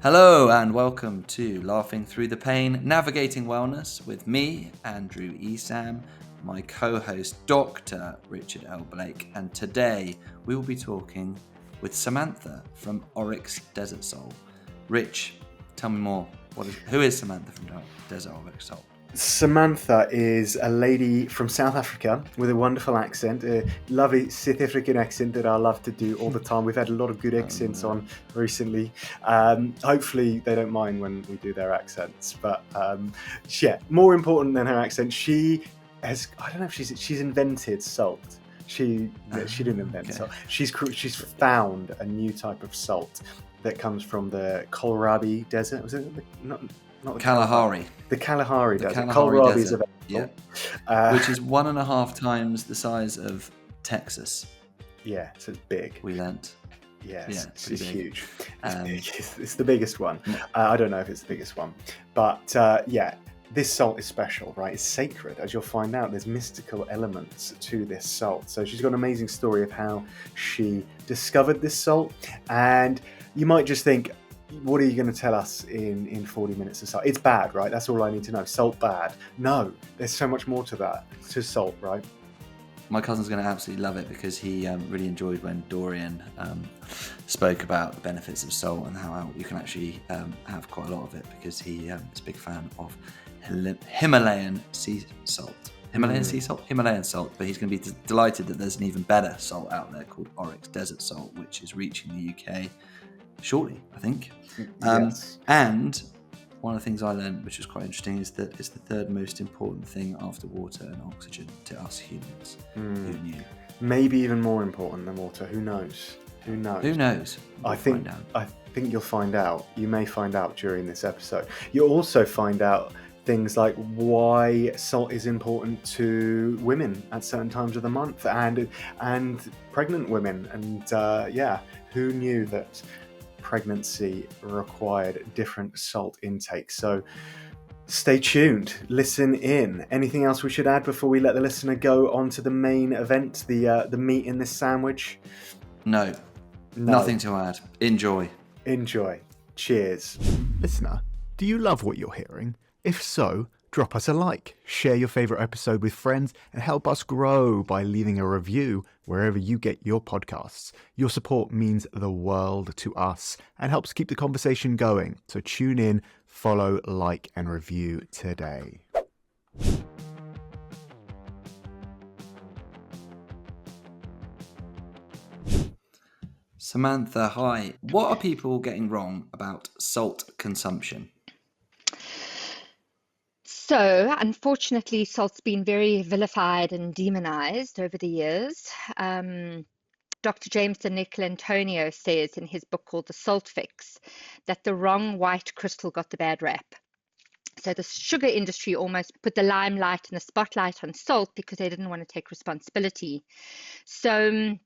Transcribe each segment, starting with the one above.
Hello and welcome to Laughing Through the Pain, Navigating Wellness with me, Andrew Esam, my co-host Dr. Richard L. Blake, and today we will be talking with Samantha from Oryx Desert Salt. Rich, tell me more. Who is Samantha from Desert Oryx Salt? Samantha is a lady from South Africa with a wonderful accent, a lovely South African accent that I love to do all the time. We've had a lot of good accents on recently. Hopefully they don't mind when we do their accents. But yeah, more important than her accent, she has, I don't know if she's invented salt. She didn't invent salt. She's found a new type of salt that comes from the Kalahari Desert. Was it not the Kalahari. The Kalahari Desert. Kalahari Desert, yeah. Which is 1.5 times the size of Texas. Yeah, so it's big. We learnt. Yes, it's huge. It's the biggest one. I don't know if it's the biggest one. But yeah, this salt is special, right? It's sacred, as you'll find out. There's mystical elements to this salt. So she's got an amazing story of how she discovered this salt. And you might just think, what are you going to tell us in 40 minutes of salt? It's bad, right? That's all I need to know. Salt bad. No, there's so much more to that, to salt, right? My cousin's going to absolutely love it because he really enjoyed when Dorian spoke about the benefits of salt and how you can actually have quite a lot of it because he is a big fan of Himalayan sea salt. Himalayan salt, but he's going to be delighted that there's an even better salt out there called Oryx Desert Salt, which is reaching the UK shortly, I think. Yes. And one of the things I learned, which was quite interesting, is that it's the third most important thing after water and oxygen to us humans. Who knew? Maybe even more important than water. Who knows? I think you'll find out. You may find out during this episode. You'll also find out things like why salt is important to women at certain times of the month and pregnant women. And yeah, who knew that pregnancy required different salt intake? So stay tuned, listen in. Anything else we should add before we let the listener go on to the main event, the meat in this sandwich? No, nothing to add. Enjoy. Cheers. Listener, do you love what you're hearing? If so, drop us a like, share your favourite episode with friends, and help us grow by leaving a review wherever you get your podcasts. Your support means the world to us and helps keep the conversation going. So tune in, follow, like, and review today. Samantha, hi. What are people getting wrong about salt consumption? So, unfortunately, salt's been very vilified and demonized over the years. Dr. James De Nicolantonio says in his book called The Salt Fix that the wrong white crystal got the bad rap. So the sugar industry almost put the limelight and the spotlight on salt because they didn't want to take responsibility. So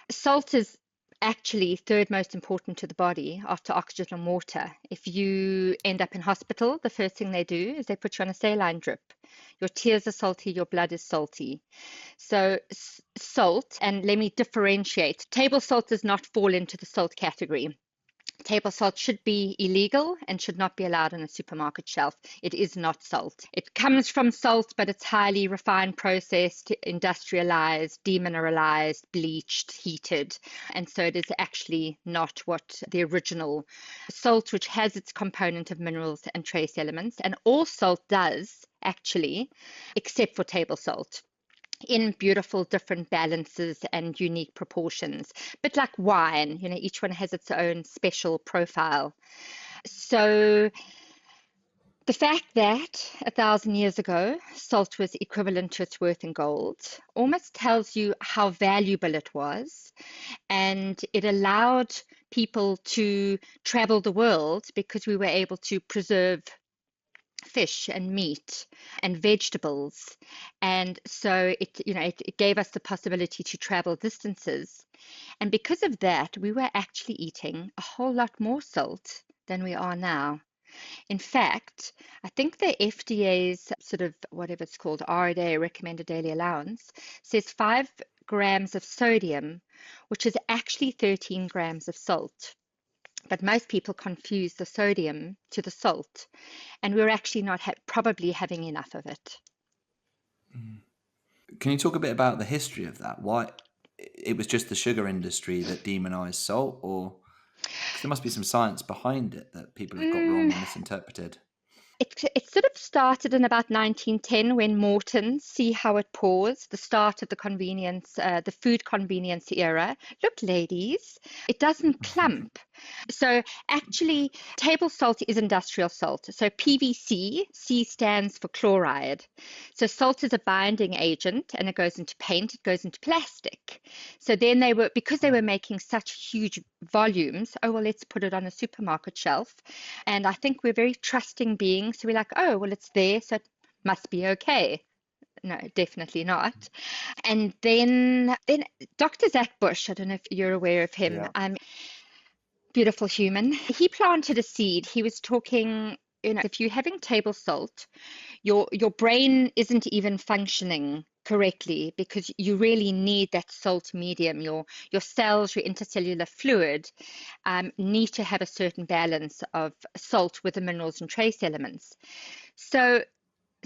salt is actually third most important to the body after oxygen and water. If you end up in hospital, the first thing they do is they put you on a saline drip. Your tears are salty, your blood is salty. So salt, and let me differentiate, table salt does not fall into the salt category. Table salt should be illegal and should not be allowed on a supermarket shelf. It is not salt. It comes from salt, but it's highly refined, processed, industrialized, demineralized, bleached, heated. And so it is actually not what the original salt, which has its component of minerals and trace elements. And all salt does, actually, except for table salt, in beautiful different balances and unique proportions. But like wine, each one has its own special profile. So the fact that 1,000 years ago, salt was equivalent to its worth in gold almost tells you how valuable it was. And it allowed people to travel the world because we were able to preserve fish and meat and vegetables, and so it gave us the possibility to travel distances, and because of that we were actually eating a whole lot more salt than we are now. In fact, I think the FDA's sort of whatever it's called, RDA, recommended daily allowance, says 5 grams of sodium, which is actually 13 grams of salt. But most people confuse the sodium to the salt, and we're actually not probably having enough of it. Can you talk a bit about the history of that? Why it was just the sugar industry that demonized salt, or because there must be some science behind it that people have got wrong or misinterpreted? It sort of started in about 1910 when Morton's See How It Pours, the start of the food convenience era. Look, ladies, it doesn't clump. So actually, table salt is industrial salt. So PVC, C stands for chloride. So salt is a binding agent, and it goes into paint, it goes into plastic. So then because they were making such huge volumes, oh, well, let's put it on a supermarket shelf. And I think we're very trusting beings. So we're like, oh, well, it's there, so it must be okay. No, definitely not. And then Dr. Zach Bush, I don't know if you're aware of him. Yeah. Beautiful human. He planted a seed. He was talking, if you're having table salt, your brain isn't even functioning correctly because you really need that salt medium. Your cells, your intercellular fluid need to have a certain balance of salt with the minerals and trace elements. So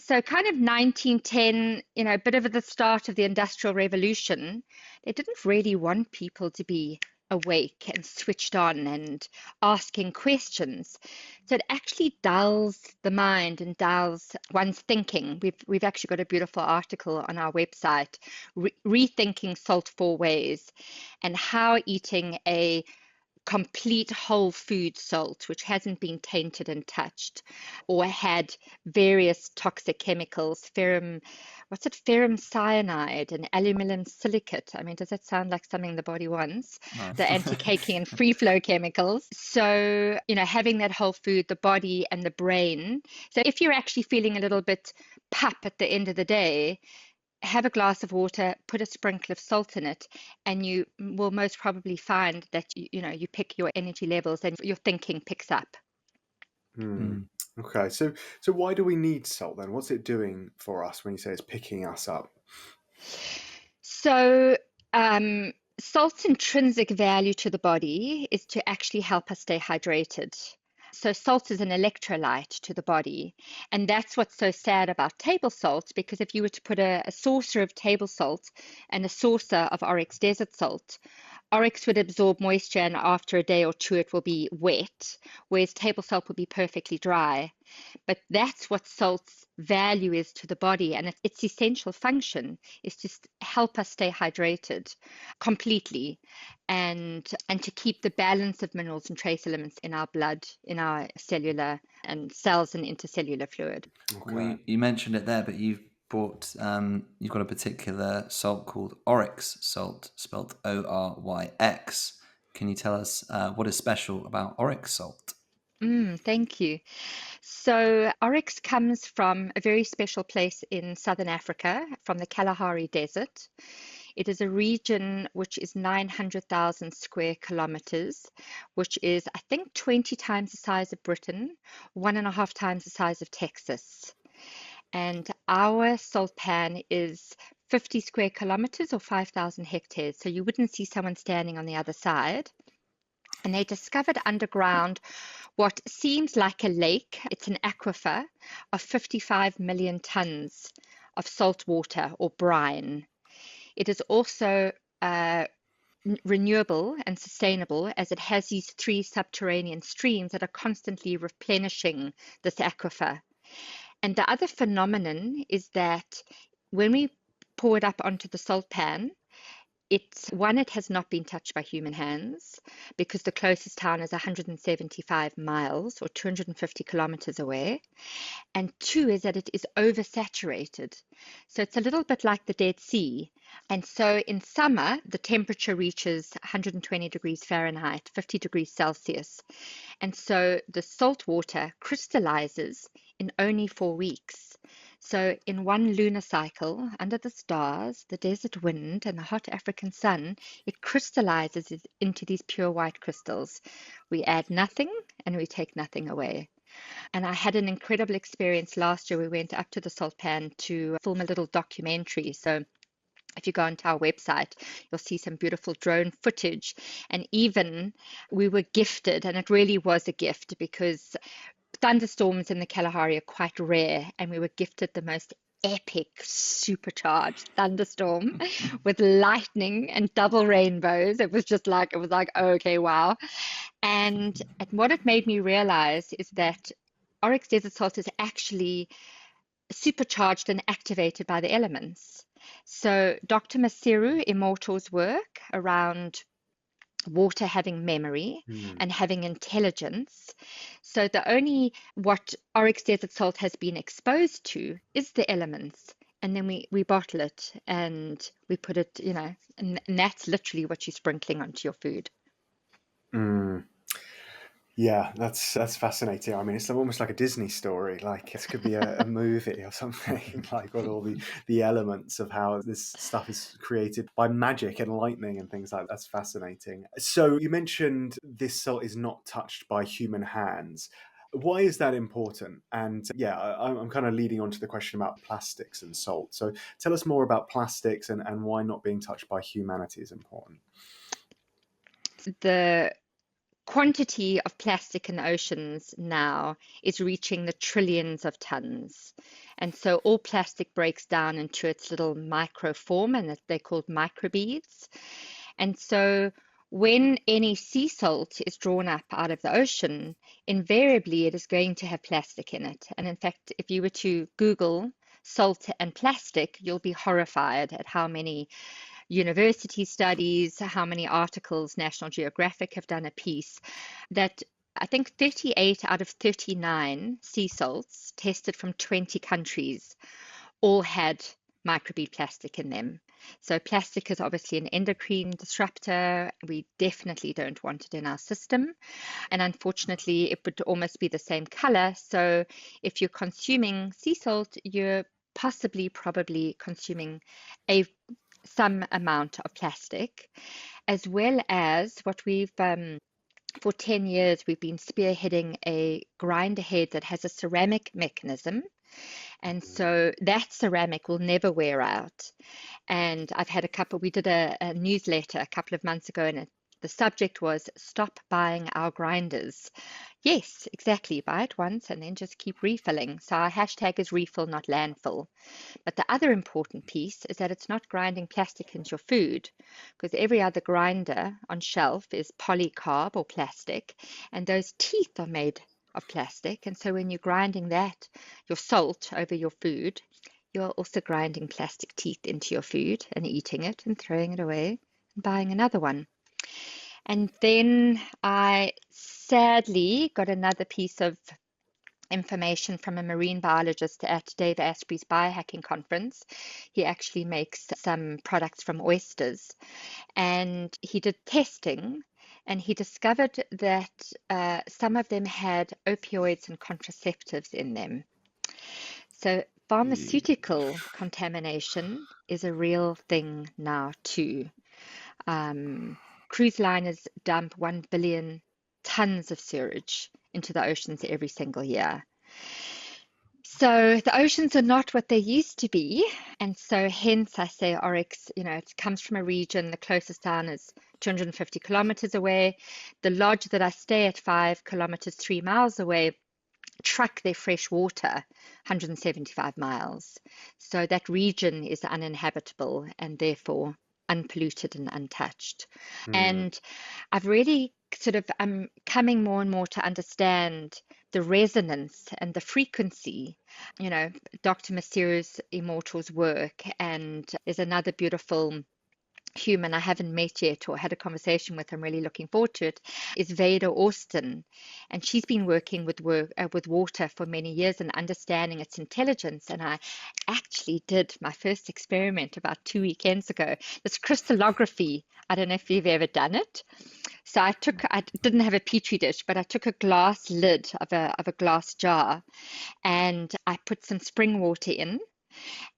kind of 1910, a bit of the start of the Industrial Revolution, they didn't really want people to be awake and switched on and asking questions. So it actually dulls the mind and dulls one's thinking. We've actually got a beautiful article on our website, Rethinking Salt 4 Ways, and how eating a complete whole food salt, which hasn't been tainted and touched or had various toxic chemicals, ferrum cyanide and aluminum silicate. I mean, does that sound like something the body wants? No. The anti-caking and free flow chemicals. So, having that whole food, the body and the brain. So if you're actually feeling a little bit pup at the end of the day, have a glass of water, put a sprinkle of salt in it, and you will most probably find that you pick your energy levels and your thinking picks up. Okay, so why do we need salt then? What's it doing for us when you say it's picking us up? So salt's intrinsic value to the body is to actually help us stay hydrated. So salt is an electrolyte to the body. And that's what's so sad about table salt, because if you were to put a saucer of table salt and a saucer of Oryx Desert Salt, Oryx would absorb moisture and after a day or two it will be wet, whereas table salt will be perfectly dry. But that's what salt's value is to the body, and its essential function is to help us stay hydrated completely and to keep the balance of minerals and trace elements in our blood, in our cellular and cells and intercellular fluid. Okay. Well, you mentioned it there, but you've got a particular salt called Oryx salt, spelled Oryx. Can you tell us what is special about Oryx salt? Thank you. So Oryx comes from a very special place in southern Africa, from the Kalahari Desert. It is a region which is 900,000 square kilometers, which is, I think, 20 times the size of Britain, 1.5 times the size of Texas. And our salt pan is 50 square kilometers or 5,000 hectares. So you wouldn't see someone standing on the other side. And they discovered underground what seems like a lake. It's an aquifer of 55 million tons of salt water or brine. It is also renewable and sustainable, as it has these 3 subterranean streams that are constantly replenishing this aquifer. And the other phenomenon is that when we pour it up onto the salt pan, it has not been touched by human hands because the closest town is 175 miles or 250 kilometers away. And 2 is that it is oversaturated. So it's a little bit like the Dead Sea. And so in summer, the temperature reaches 120 degrees Fahrenheit, 50 degrees Celsius. And so the salt water crystallizes in only 4 weeks. So in one lunar cycle, under the stars, the desert wind, and the hot African sun, it crystallizes into these pure white crystals. We add nothing and we take nothing away. And I had an incredible experience last year. We went up to the salt pan to film a little documentary. So if you go onto our website, you'll see some beautiful drone footage. And even we were gifted, and it really was a gift, because thunderstorms in the Kalahari are quite rare, and we were gifted the most epic supercharged thunderstorm with lightning and double rainbows. It was like, okay, wow. And what it made me realize is that Oryx Desert Salt is actually supercharged and activated by the elements. So Dr. Maseru Immortal's work around water having memory and having intelligence. So the only what Oryx Desert Salt has been exposed to is the elements. And then we bottle it and we put it, and that's literally what you're sprinkling onto your food. Yeah, that's fascinating. I mean, it's almost like a Disney story. Like it could be a movie or something. Like got all the elements of how this stuff is created by magic and lightning and things like that. That's fascinating. So you mentioned this salt is not touched by human hands. Why is that important? And yeah, I'm kind of leading on to the question about plastics and salt. So tell us more about plastics and why not being touched by humanity is important. The quantity of plastic in the oceans now is reaching the trillions of tons. And so all plastic breaks down into its little microform, and they're called microbeads. And so when any sea salt is drawn up out of the ocean, invariably it is going to have plastic in it. And in fact, if you were to Google salt and plastic, you'll be horrified at how many university studies, how many articles National Geographic have done a piece, that I think 38 out of 39 sea salts tested from 20 countries all had microbead plastic in them. So plastic is obviously an endocrine disruptor. We definitely don't want it in our system. And unfortunately, it would almost be the same color. So if you're consuming sea salt, you're probably consuming some amount of plastic, as well as what we've for 10 years we've been spearheading a grinder head that has a ceramic mechanism, and so that ceramic will never wear out. And I've had we did a newsletter a couple of months ago, and the subject was stop buying our grinders. Yes, exactly. Buy it once and then just keep refilling. So our hashtag is refill, not landfill. But the other important piece is that it's not grinding plastic into your food, because every other grinder on shelf is polycarb or plastic, and those teeth are made of plastic. And so when you're grinding your salt over your food, you're also grinding plastic teeth into your food and eating it and throwing it away and buying another one. And then I sadly got another piece of information from a marine biologist at Dave Asprey's biohacking conference. He actually makes some products from oysters, and he did testing, and he discovered that some of them had opioids and contraceptives in them. So pharmaceutical contamination is a real thing now too. Cruise liners dump 1 billion tons of sewage into the oceans every single year. So the oceans are not what they used to be. And so hence I say Oryx, it comes from a region, the closest town is 250 kilometers away. The lodge that I stay at 5 kilometers, 3 miles away, truck their fresh water 175 miles. So that region is uninhabitable and therefore unpolluted and untouched. And I've really I'm coming more and more to understand the resonance and the frequency, Dr. Maseru's Immortal's work. And there's another beautiful human I haven't met yet or had a conversation with, I'm really looking forward to it, is Veda Austin. And she's been working with water for many years and understanding its intelligence. And I actually did my first experiment about 2 weekends ago. This crystallography, I don't know if you've ever done it. So I didn't have a petri dish, but I took a glass lid of a glass jar, and I put some spring water in.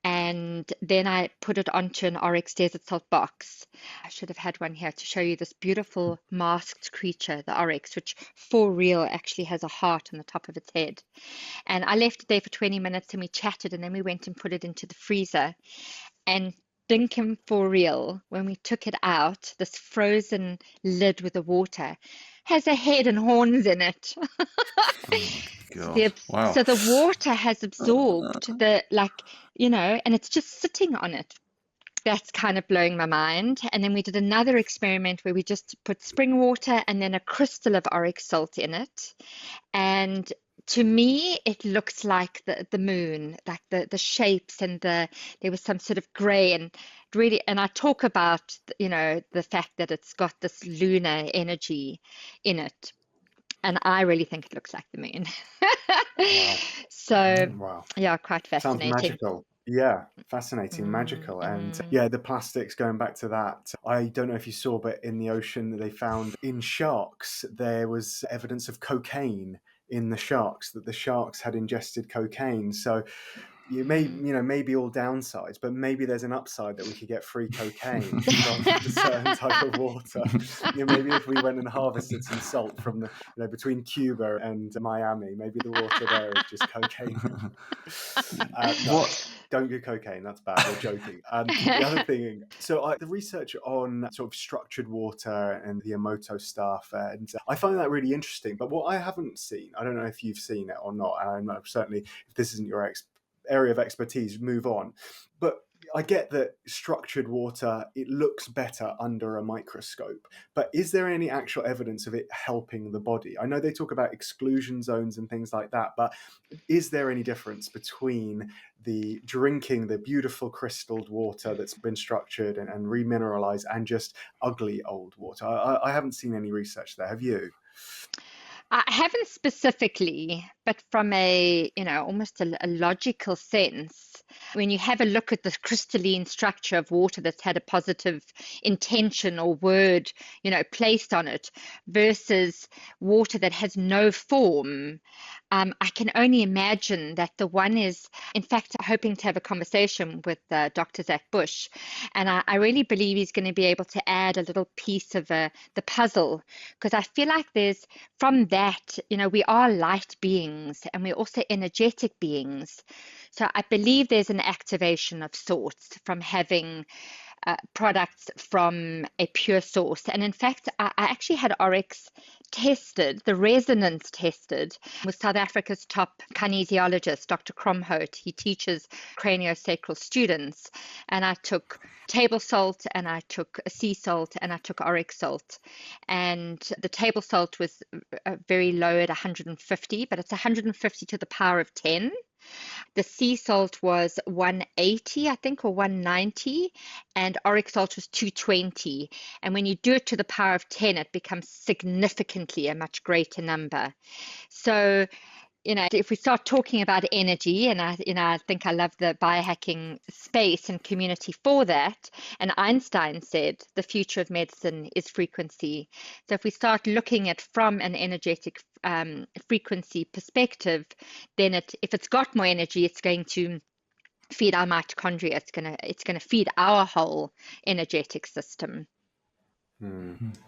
And then I put it onto an Oryx Desert Salt box. I should have had one here to show you this beautiful masked creature, the Oryx, which for real actually has a heart on the top of its head. And I left it there for 20 minutes and we chatted, and then we went and put it into the freezer. And stinking for real, when we took it out, this frozen lid with the water has a head and horns in it. Oh my So God. Wow. so the water has absorbed and it's just sitting on it. That's kind of blowing my mind. And then we did another experiment where we just put spring water and then a crystal of Oryx salt in it. And to me, it looks like the moon, like the shapes, and there was some sort of gray and really. And I talk about, the fact that it's got this lunar energy in it. And I really think it looks like the moon. Wow. So, Wow. yeah, quite Sounds fascinating. magical. Yeah, fascinating, magical. And yeah, the plastics, going back to that, I don't know if you saw, but in the ocean, they found in sharks, there was evidence of cocaine in the sharks, that the sharks had ingested cocaine. So maybe all downsides, but maybe there's an upside that we could get free cocaine from a certain type of water. Maybe if we went and harvested some salt from between Cuba and Miami, maybe the water there is just cocaine. No, don't do cocaine. That's bad. We're joking. The other thing, the research on sort of structured water and the Emoto stuff, and I find that really interesting. But what I haven't seen, I don't know if you've seen it or not, and I'm certainly, if this isn't your area of expertise, move on. But I get that structured water, it looks better under a microscope, but is there any actual evidence of it helping the body? I know they talk about exclusion zones and things like that, but is there any difference between drinking the beautiful crystalled water that's been structured and remineralized and just ugly old water? I haven't seen any research there. Have you? I haven't specifically, but from almost a logical sense, when you have a look at the crystalline structure of water that's had a positive intention or word, placed on it, versus water that has no form, I can only imagine that the one is, in fact, hoping to have a conversation with Dr. Zach Bush, and I really believe he's going to be able to add a little piece of the puzzle, because I feel like there's, from that, we are light beings and we're also energetic beings. So I believe there's an activation of sorts from having products from a pure source. And in fact, I actually had Oryx tested, the resonance tested, with South Africa's top kinesiologist, Dr. Kromhout. He teaches craniosacral students. And I took table salt, and I took sea salt, and I took Oryx salt. And the table salt was very low at 150, but it's 150 to the power of 10. The sea salt was 180, I think, or 190, and Oryx salt was 220. And when you do it to the power of 10, it becomes significantly a much greater number. So, if we start talking about energy, and I think I love the biohacking space and community for that. And Einstein said the future of medicine is frequency. So if we start looking at from an energetic frequency perspective, then if it's got more energy, it's going to feed our mitochondria. It's gonna feed our whole energetic system.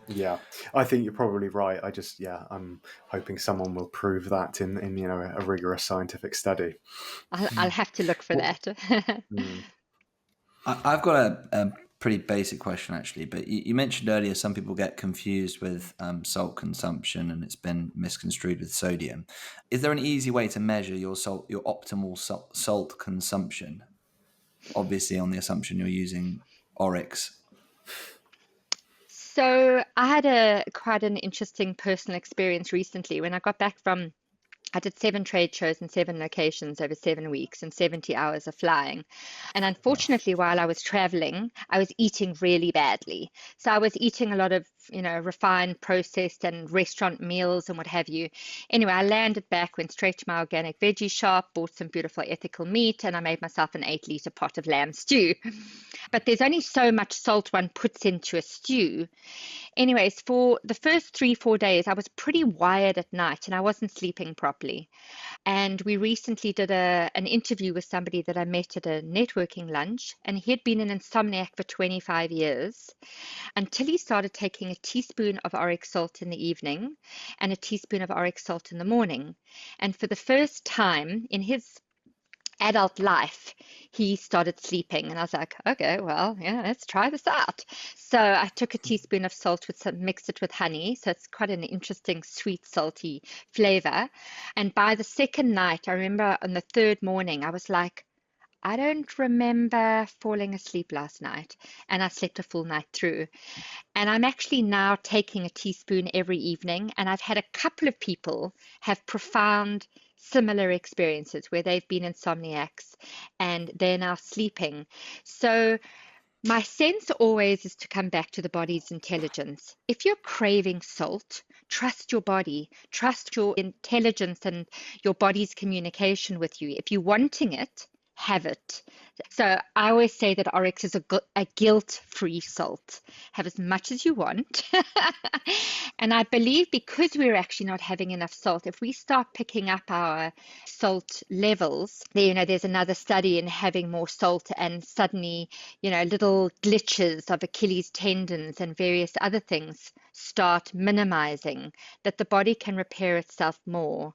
Yeah, I think you're probably right. I'm hoping someone will prove that in a rigorous scientific study. I'll have to look for that. I've got a pretty basic question, actually, but you mentioned earlier some people get confused with salt consumption, and it's been misconstrued with sodium. Is there an easy way to measure your optimal salt consumption? Obviously, on the assumption you're using Oryx. So I had quite an interesting personal experience recently when I got back from. I did 7 trade shows in 7 locations over 7 weeks and 70 hours of flying. And unfortunately, while I was traveling, I was eating really badly. So I was eating a lot of, refined, processed and restaurant meals and what have you. Anyway, I landed back, went straight to my organic veggie shop, bought some beautiful ethical meat, and I made myself an 8-liter pot of lamb stew. But there's only so much salt one puts into a stew. Anyways, for the first 3-4 days, I was pretty wired at night and I wasn't sleeping properly. And we recently did an interview with somebody that I met at a networking lunch, and he had been an insomniac for 25 years until he started taking a teaspoon of Oryx salt in the evening and a teaspoon of Oryx salt in the morning. And for the first time in his adult life, he started sleeping. And I was like, okay, well, yeah, let's try this out. So I took a teaspoon of salt with some, mixed it with honey. So it's quite an interesting, sweet, salty flavor. And by the second night, I remember on the third morning, I was like, I don't remember falling asleep last night. And I slept a full night through. And I'm actually now taking a teaspoon every evening. And I've had a couple of people have profound similar experiences where they've been insomniacs and they're now sleeping. So my sense always is to come back to the body's intelligence. If you're craving salt, trust your body, trust your intelligence and your body's communication with you. If you're wanting it, have it. So I always say that Oryx is a guilt-free salt. Have as much as you want. And I believe because we're actually not having enough salt, if we start picking up our salt levels, there's another study in having more salt and suddenly, little glitches of Achilles tendons and various other things start minimizing, that the body can repair itself more.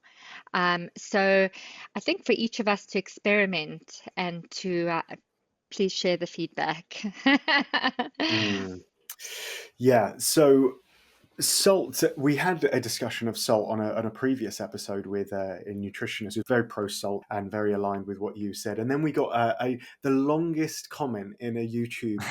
So I think for each of us to experiment and to please share the feedback. Yeah, so salt, we had a discussion of salt on a previous episode with a nutritionist who's very pro salt and very aligned with what you said. And then we got the longest comment in a YouTube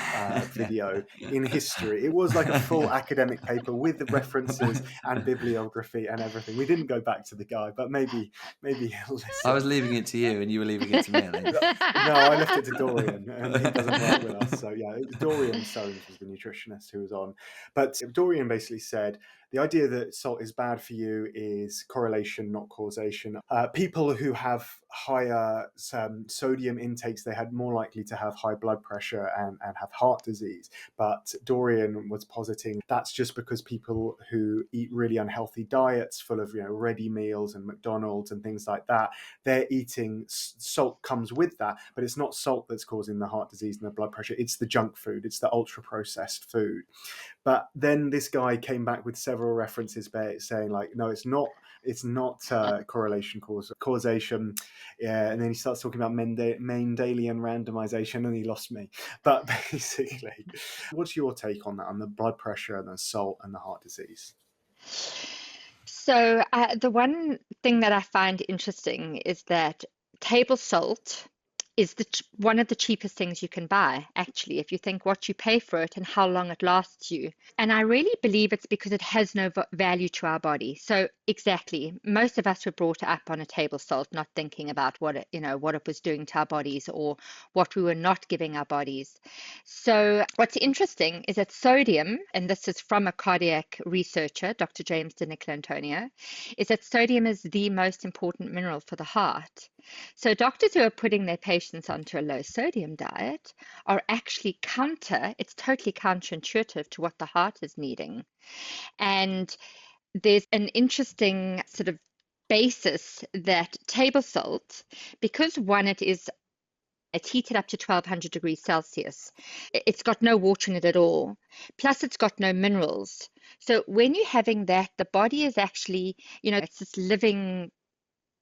video in history. It was like a full academic paper with the references and bibliography and everything. We didn't go back to the guy, but maybe he'll listen. I was leaving it to you and you were leaving it to me, I think. No, I left it to Dorian and he doesn't work with us. So yeah, it was Dorian Soames was the nutritionist who was on. But Dorian basically said the idea that salt is bad for you is correlation, not causation. People who have higher sodium intakes, they had more likely to have high blood pressure and have heart disease. But Dorian was positing that's just because people who eat really unhealthy diets full of ready meals and McDonald's and things like that, they're eating salt comes with that, but it's not salt that's causing the heart disease and the blood pressure. It's the junk food. It's the ultra processed food. But then this guy came back with several references saying like, no, it's not correlation causation. Yeah, and then he starts talking about Mendelian randomization, and he lost me. But basically, what's your take on that, on the blood pressure and the salt and the heart disease? So the one thing that I find interesting is that table salt is one of the cheapest things you can buy, actually, if you think what you pay for it and how long it lasts you. And I really believe it's because it has no value to our body. So exactly, most of us were brought up on a table salt, not thinking about what it was doing to our bodies or what we were not giving our bodies. So what's interesting is that sodium, and this is from a cardiac researcher, Dr. James Antonio, is that sodium is the most important mineral for the heart. So doctors who are putting their patients onto a low sodium diet are actually it's totally counterintuitive to what the heart is needing. And there's an interesting sort of basis that table salt, because one, it's heated up to 1200 degrees Celsius. It's got no water in it at all. Plus, it's got no minerals. So when you're having that, the body is actually, it's this living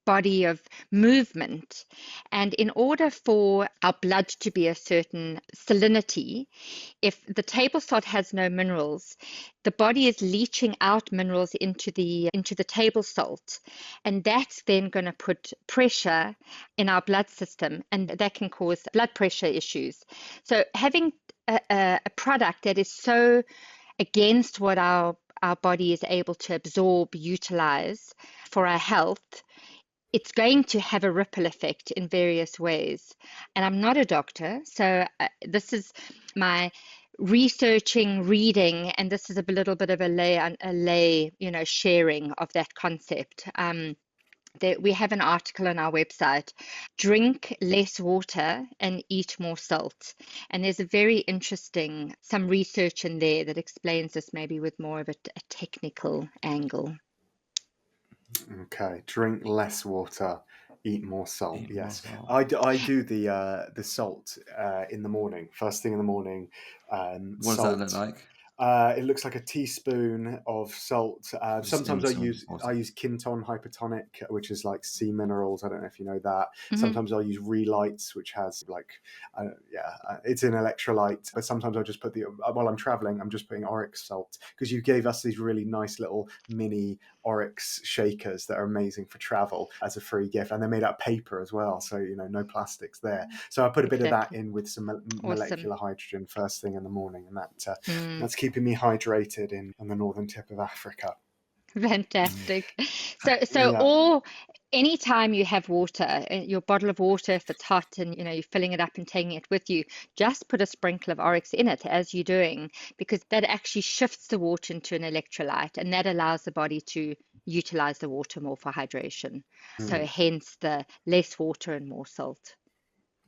body of movement. And in order for our blood to be a certain salinity, if the table salt has no minerals, the body is leaching out minerals into the table salt, and that's then going to put pressure in our blood system, and that can cause blood pressure issues. So having a product that is so against what our body is able to absorb, utilize for our health, it's going to have a ripple effect in various ways. And I'm not a doctor, so this is my researching, reading, and this is a little bit of a lay sharing of that concept. We have an article on our website, Drink Less Water and Eat More Salt. And there's a very interesting, some research in there that explains this maybe with more of a technical angle. Okay, drink less water, eat more salt. Yes, I do the salt in the morning, first thing in the morning. What does that look like? It looks like a teaspoon of salt. Sometimes I use Kinton hypertonic, which is like sea minerals. I don't know if you know that. Mm-hmm. Sometimes I'll use Relights, which has like, it's an electrolyte. But sometimes I'll just put while I'm traveling, I'm just putting Oryx salt, because you gave us these really nice little mini Oryx shakers that are amazing for travel as a free gift, and they're made out of paper as well, so no plastics there. So I put a bit of that in with some molecular hydrogen first thing in the morning, and that's keeping me hydrated in the northern tip of Africa. Fantastic. Or anytime you have water, your bottle of water, if it's hot and you're filling it up and taking it with you, just put a sprinkle of Oryx in it as you're doing, because that actually shifts the water into an electrolyte, and that allows the body to utilize the water more for hydration. So hence the less water and more salt.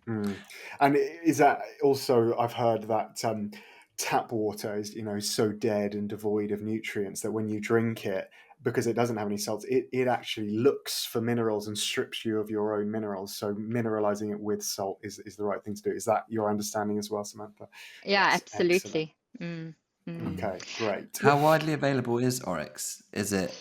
And is that also, I've heard that tap water is so dead and devoid of nutrients that when you drink it, because it doesn't have any salts, it actually looks for minerals and strips you of your own minerals. So mineralizing it with salt is the right thing to do. Is that your understanding as well, Samantha? Yeah, absolutely. Okay, great. How widely available is Oryx? Is it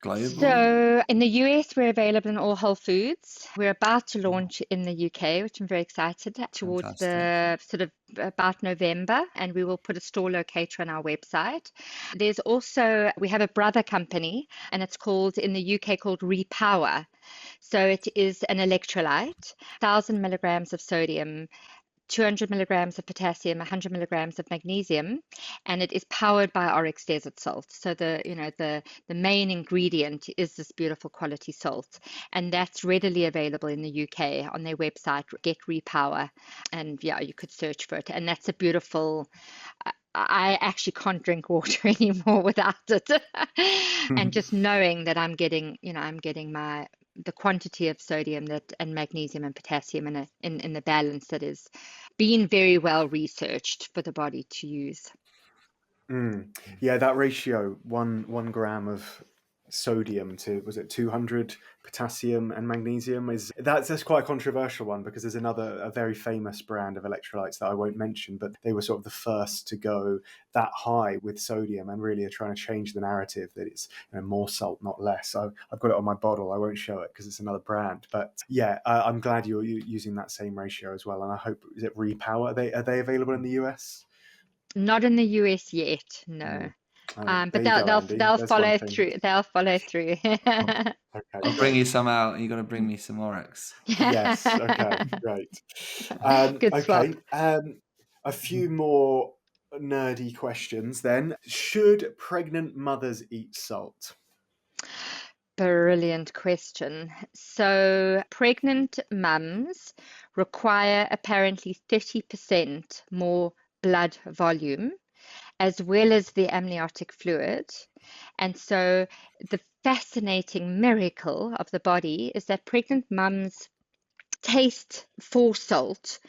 global? So in the US, we're available in all Whole Foods. We're about to launch in the UK, which I'm very excited, towards the sort of about November, and we will put a store locator on our website. There's also, we have a brother company, and it's called, in the UK, called Repower. So it is an electrolyte, 1,000 milligrams of sodium, 200 milligrams of potassium, 100 milligrams of magnesium, and it is powered by Oryx Desert Salt. So the main ingredient is this beautiful quality salt, and that's readily available in the UK on their website, Get Repower, and you could search for it. And that's a beautiful. I actually can't drink water anymore without it, and just knowing that I'm getting the quantity of sodium and magnesium and potassium in the balance that is being very well researched for the body to use. Yeah, that ratio, one gram of sodium to, was it 200 potassium and magnesium, that's quite a controversial one, because there's a very famous brand of electrolytes that I won't mention, but they were sort of the first to go that high with sodium, and really are trying to change the narrative that it's more salt, not less. So I've got it on my bottle. I won't show it because it's another brand, but I'm glad you're using that same ratio as well. And I hope, is it Repower? Are they available in the US? Not in the US yet, no. But they'll follow through. They'll follow through. Okay, I'll bring you some out. You got to bring me some Oryx. Yes. Okay. Great. Good swap. A few more nerdy questions then. Should pregnant mothers eat salt? Brilliant question. So pregnant mums require apparently 30% more blood volume, as well as the amniotic fluid. And so the fascinating miracle of the body is that pregnant mums' taste for salt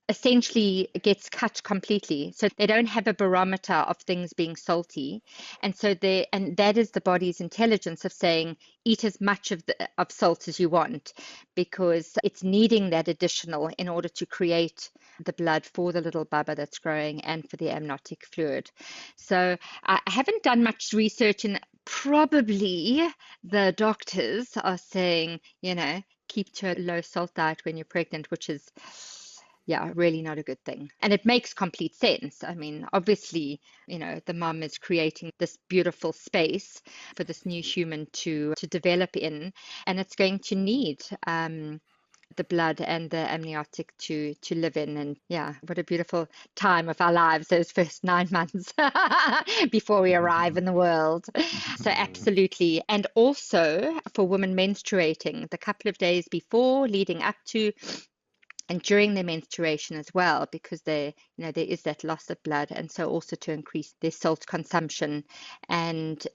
essentially gets cut completely. So they don't have a barometer of things being salty. And so that is the body's intelligence of saying, eat as much of salt as you want, because it's needing that additional in order to create the blood for the little bubba that's growing and for the amniotic fluid. So I haven't done much research, and probably the doctors are saying, keep to a low salt diet when you're pregnant, which is really not a good thing. And it makes complete sense. I mean, obviously, the mom is creating this beautiful space for this new human to develop in, and it's going to need the blood and the amniotic to live in. And what a beautiful time of our lives, those first 9 months before we arrive in the world. So absolutely. And also for women menstruating, the couple of days before, leading up to, and during their menstruation as well, because there is that loss of blood, and so also to increase their salt consumption. And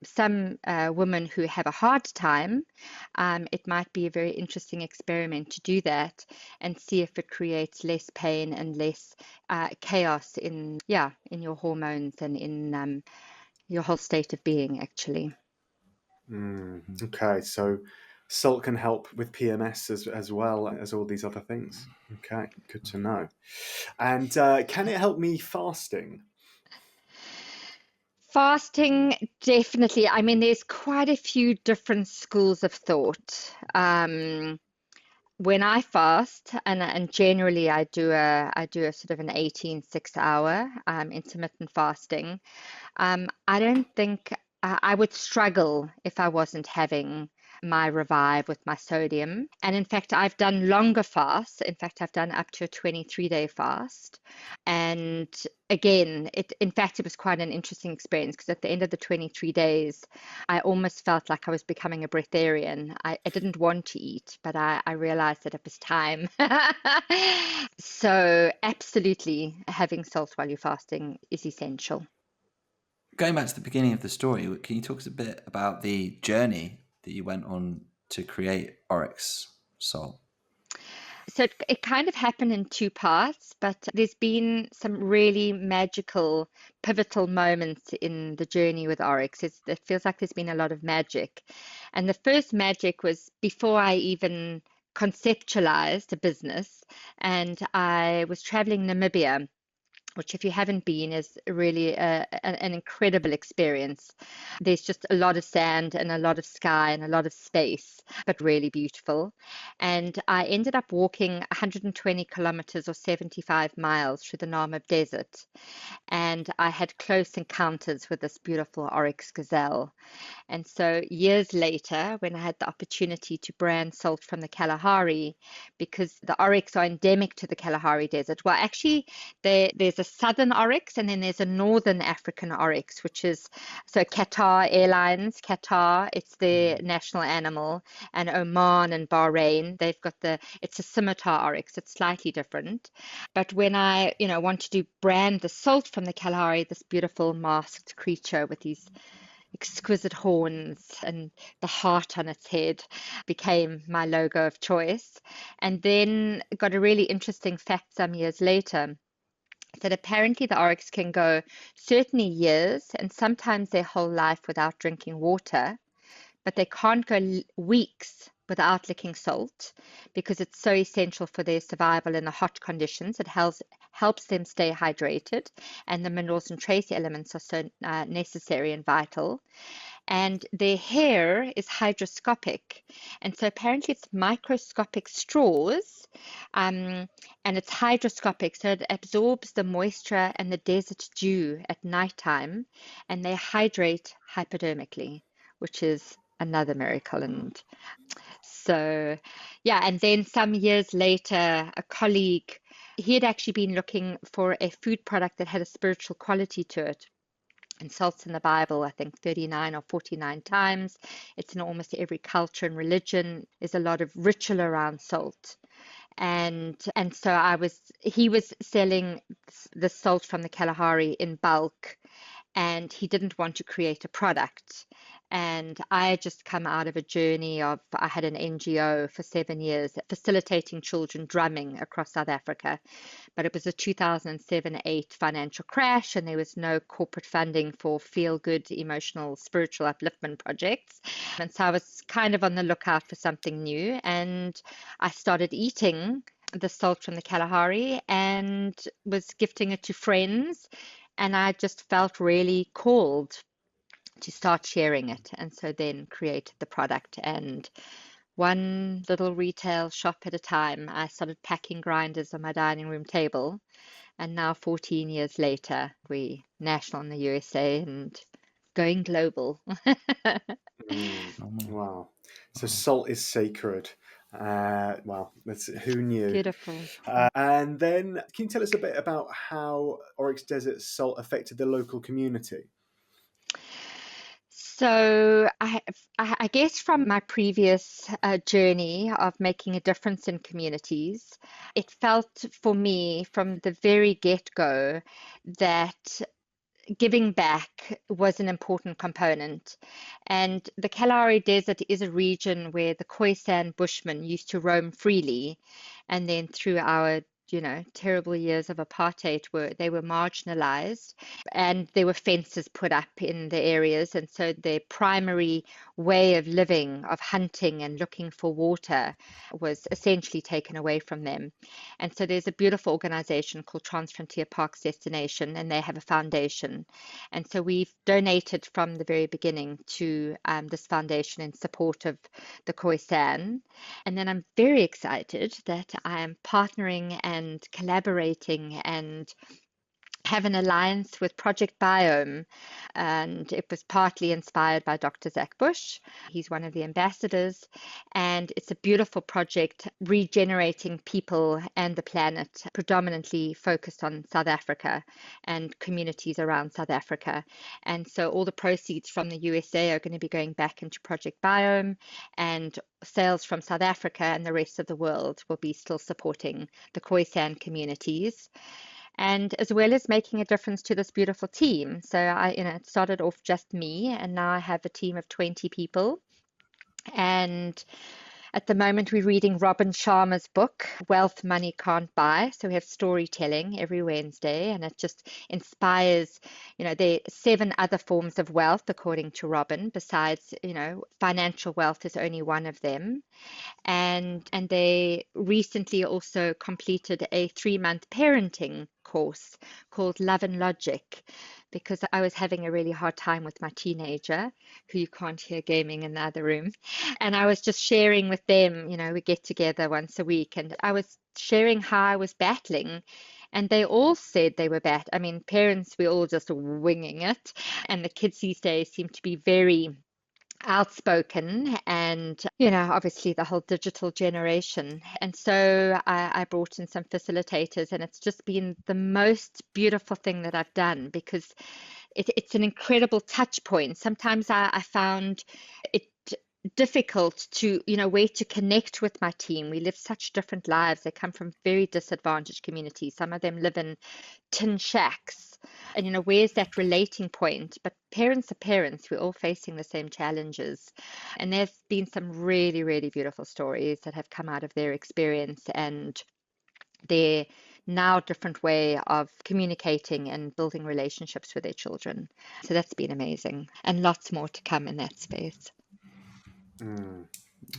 some women who have a hard time, it might be a very interesting experiment to do that and see if it creates less pain and less chaos in your hormones and in your whole state of being, actually. Okay, so salt can help with PMS as well as all these other things. Okay, good to know. And can it help me fasting? Fasting, definitely. I mean, there's quite a few different schools of thought. When I fast, and generally I do a sort of an 18 6 hour intermittent fasting. I don't think I would struggle if I wasn't having my revive with my sodium. And in fact, I've done longer fasts. In fact, I've done up to a 23-day fast. And again, in fact, it was quite an interesting experience because at the end of the 23 days, I almost felt like I was becoming a breatharian. I didn't want to eat, but I realized that it was time. So, absolutely, having salt while you're fasting is essential. Going back to the beginning of the story, can you talk us a bit about the journey that you went on to create Oryx Salt? So it kind of happened in two parts, but there's been some really magical, pivotal moments in the journey with Oryx. It feels like there's been a lot of magic. And the first magic was before I even conceptualized a business, and I was traveling Namibia, which if you haven't been is really an incredible experience. There's just a lot of sand and a lot of sky and a lot of space, but really beautiful. And I ended up walking 120 kilometers or 75 miles through the Namib Desert. And I had close encounters with this beautiful Oryx gazelle. And so years later, when I had the opportunity to brand salt from the Kalahari, because the oryx are endemic to the Kalahari Desert. Well, actually, there's a southern oryx and then there's a northern African oryx, which is, so Qatar Airlines, Qatar, it's their national animal, and Oman and Bahrain, they've got it's a scimitar oryx, it's slightly different. But when I, wanted to brand the salt from the Kalahari, this beautiful masked creature with these exquisite horns and the heart on its head became my logo of choice. And then got a really interesting fact some years later that apparently the oryx can go certainly years and sometimes their whole life without drinking water, but they can't go weeks without licking salt because it's so essential for their survival in the hot conditions. It helps them stay hydrated, and the minerals and trace elements are so necessary and vital. And their hair is hygroscopic, and so apparently it's microscopic straws, and it's hygroscopic, so it absorbs the moisture and the desert dew at nighttime, and they hydrate hypodermically, which is another miracle. And so, yeah, and then some years later, a colleague, he had actually been looking for a food product that had a spiritual quality to it. And salt's in the Bible, I think 39 or 49 times. It's in almost every culture and religion. There's a lot of ritual around salt. And so he was selling the salt from the Kalahari in bulk, and he didn't want to create a product. And I had just come out of a journey I had an NGO for 7 years facilitating children drumming across South Africa. But it was a 2007-8 financial crash, and there was no corporate funding for feel-good, emotional, spiritual upliftment projects. And so I was kind of on the lookout for something new, and I started eating the salt from the Kalahari and was gifting it to friends. And I just felt really called to start sharing it. And so then created the product. And one little retail shop at a time, I started packing grinders on my dining room table. And now 14 years later, we're national in the USA and going global. Wow. So salt is sacred. Well, who knew? Beautiful. And then can you tell us a bit about how Oryx Desert Salt affected the local community? So I guess from my previous journey of making a difference in communities, it felt for me from the very get-go that giving back was an important component. And the Kalahari Desert is a region where the Khoisan Bushmen used to roam freely. And then through our terrible years of apartheid they were marginalized, and there were fences put up in the areas, and so their primary way of living, of hunting and looking for water, was essentially taken away from them. And so there's a beautiful organization called Transfrontier Parks Destination, and they have a foundation. And so we've donated from the very beginning to this foundation in support of the Khoisan. And then I'm very excited that I am partnering and collaborating and have an alliance with Project Biome, and it was partly inspired by Dr. Zach Bush. He's one of the ambassadors, and it's a beautiful project regenerating people and the planet, predominantly focused on South Africa and communities around South Africa. And so all the proceeds from the USA are going to be going back into Project Biome, and sales from South Africa and the rest of the world will be still supporting the Khoisan communities, and as well as making a difference to this beautiful team. So it started off just me, and now I have a team of 20 people. And at the moment, we're reading Robin Sharma's book, Wealth Money Can't Buy. So we have storytelling every Wednesday, and it just inspires, there are 7 other forms of wealth, according to Robin, besides, financial wealth is only one of them. And they recently also completed a 3-month parenting course called Love and Logic, because I was having a really hard time with my teenager, who you can't hear gaming in the other room. And I was just sharing with them, we get together once a week, and I was sharing how I was battling. And they all said they were parents, we're all just winging it. And the kids these days seem to be very outspoken, and obviously the whole digital generation. And so I brought in some facilitators, and it's just been the most beautiful thing that I've done, because it's an incredible touch point. Sometimes I found it difficult to where to connect with my team. We live such different lives. They come from very disadvantaged communities. Some of them live in tin shacks, and where's that relating point? But parents are parents. We're all facing the same challenges, and there's been some really, really beautiful stories that have come out of their experience and their now different way of communicating and building relationships with their children. So that's been amazing, and lots more to come in that space.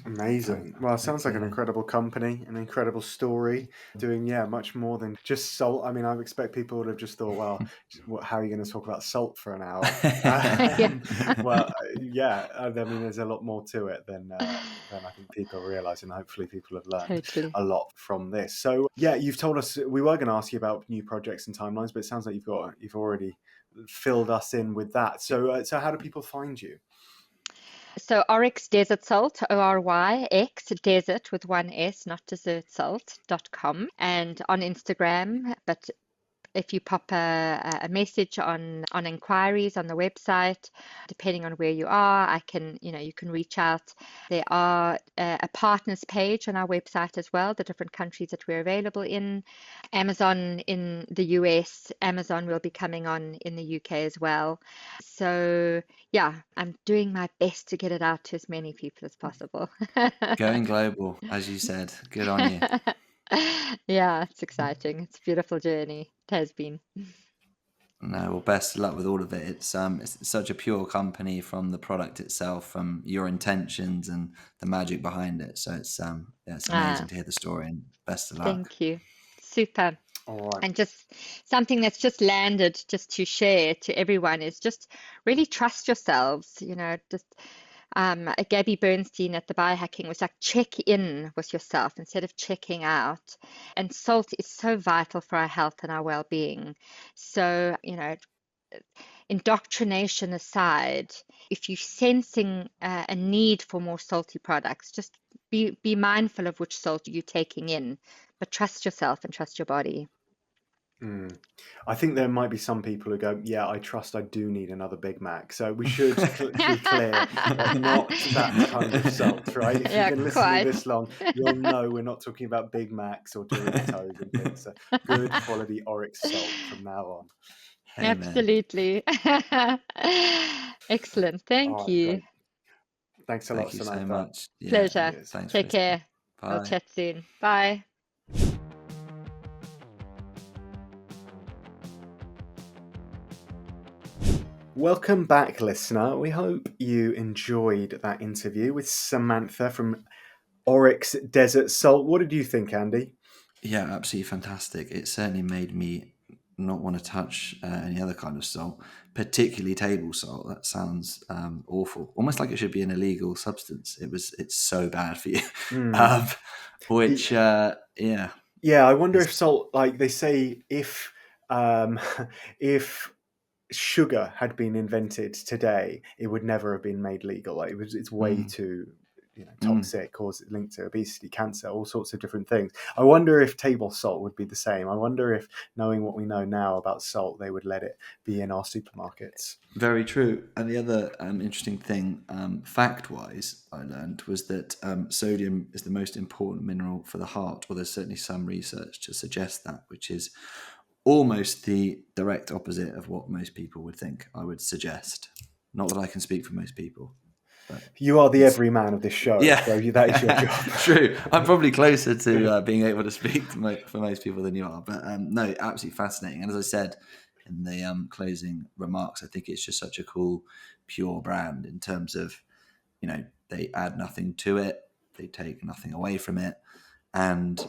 Amazing. Well, it sounds like an incredible company, an incredible story, doing much more than just salt. I mean, I would expect people would have just thought, well, how are you going to talk about salt for an hour? Well, I mean, there's a lot more to it than I think people realize, and hopefully people have learned a lot from this. So you've told us, we were going to ask you about new projects and timelines, but it sounds like you've already filled us in with that. So how do people find you? So Oryx Desert Salt, ORYX Desert with 1 S, not dessert salt.com, and on Instagram. But if you pop a message on inquiries on the website, depending on where you are, you can reach out. There are a partners page on our website as well, the different countries that we're available in. Amazon in the US, Amazon will be coming on in the UK as well. So I'm doing my best to get it out to as many people as possible. Going global, as you said. Good on you. Yeah, it's exciting. It's a beautiful journey. It has been. No, well, best of luck with all of it. It's such a pure company, from the product itself, from your intentions and the magic behind it. So it's amazing to hear the story, and best of luck. Thank you. Super. All right. And just something that's just landed, just to share to everyone, is just really trust yourselves. Gabby Bernstein at the Biohacking was like, check in with yourself instead of checking out. And salt is so vital for our health and our well-being. So, indoctrination aside, if you're sensing a need for more salty products, just be mindful of which salt you're taking in, but trust yourself and trust your body. I think there might be some people who go, I do need another Big Mac. So we should be clear that not that kind of salt, right? If you've been listening this long, you'll know we're not talking about Big Macs or Doritos and things. So good quality Oryx salt from now on. Amen. Absolutely. Excellent. Thank you. Great. Thanks a lot, Thank you Samantha. so much. Pleasure. Thanks. Take care. Bye. We'll chat soon. Bye. welcome back, listener. We hope you enjoyed that interview with Samantha from Oryx Desert Salt. What did you think, Andy? Yeah, absolutely fantastic. It certainly made me not want to touch any other kind of salt, particularly table salt. That sounds awful, almost like it should be an illegal substance. It's so bad for you. Yeah, I wonder if salt, like they say, if sugar had been invented today, it would never have been made legal. Like it's way too toxic, linked to obesity, cancer, all sorts of different things. I wonder if table salt would be the same. I wonder if, knowing what we know now about salt, they would let it be in our supermarkets. Very true. And the other interesting thing, fact-wise, I learned was that sodium is the most important mineral for the heart, or there's certainly some research to suggest that, which is almost the direct opposite of what most people would think, I would suggest. Not that I can speak for most people. But you are the everyman of this show, yeah. So that is your job. True. I'm probably closer to being able to speak for most people than you are. But no, absolutely fascinating. And as I said in the closing remarks, I think it's just such a cool, pure brand in terms of, they add nothing to it, they take nothing away from it, and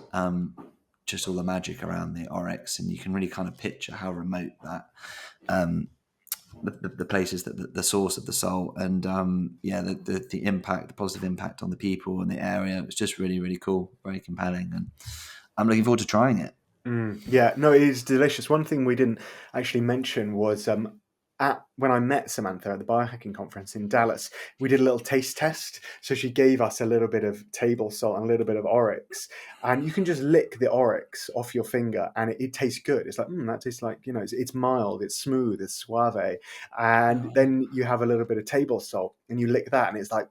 just all the magic around the Oryx, and you can really kind of picture how remote that the places that the source of the salt, and the impact, the positive impact on the people and the area. It's just really, really cool, very compelling, and I'm looking forward to trying it. Yeah, no, it is delicious. One thing we didn't actually mention was when I met Samantha at the biohacking conference in Dallas, we did a little taste test. So she gave us a little bit of table salt and a little bit of Oryx, and you can just lick the Oryx off your finger and it tastes good. It's like, that tastes like, it's mild, it's smooth, it's suave. And then you have a little bit of table salt and you lick that and it's like,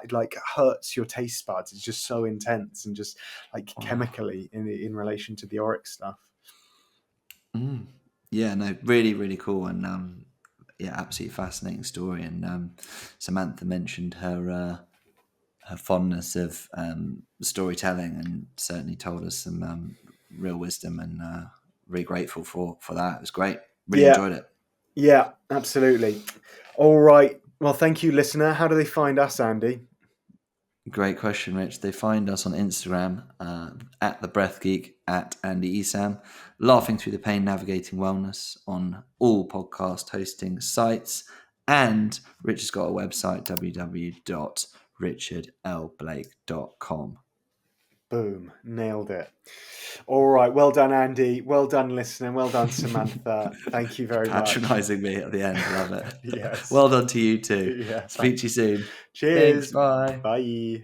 it like hurts your taste buds. It's just so intense and just like chemically in relation to the Oryx stuff. Yeah, no, really, really cool. And absolutely fascinating story. And Samantha mentioned her fondness of storytelling, and certainly told us some real wisdom, and really grateful for that. It was great. Really enjoyed it. Yeah, absolutely. All right. Well, thank you, listener. How do they find us, Andy? Great question, Rich. They find us on Instagram at The Breath Geek, at Andy Esam, Laughing Through the Pain, Navigating Wellness on all podcast hosting sites. And Rich has got a website, www.richardlblake.com. Boom. Nailed it. All right. Well done, Andy. Well done, listener. Well done, Samantha. Thank you very much. Patronising me at the end. Love it. Yes. Well done to you too. Yeah, Speak to you soon. Cheers. Thanks, bye. Bye.